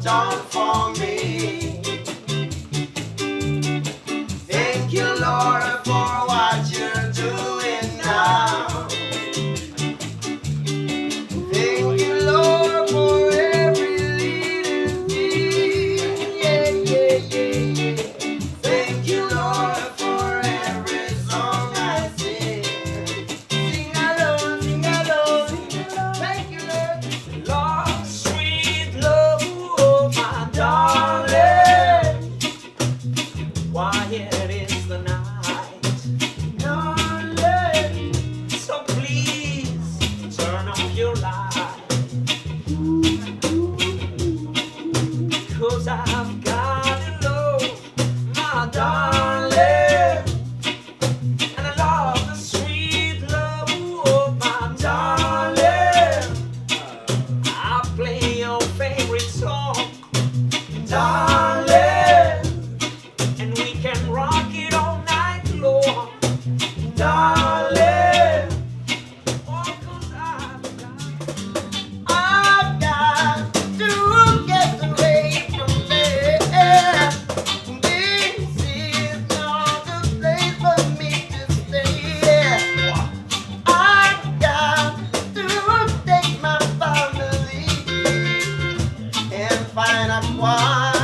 done for me. Thank you, Lord, for what you're doing now. Thank you, Lord, for every little thing. Yeah, yeah, yeah, yeah. Thank you, Lord, for every song I sing. Sing along, sing along, sing along. Thank you, Lord. Lord, sweet love, oh my darling. Quiet is the night, darling. So please turn off your light. 'Cause I've got to know, my darling. And I love the sweet love of my darling. I play your favorite song, darling. And we can rock it all night long, darling. Oh, 'cause I've got to get away from there. This is not the place for me to stay. I've got to take my family and find a quiet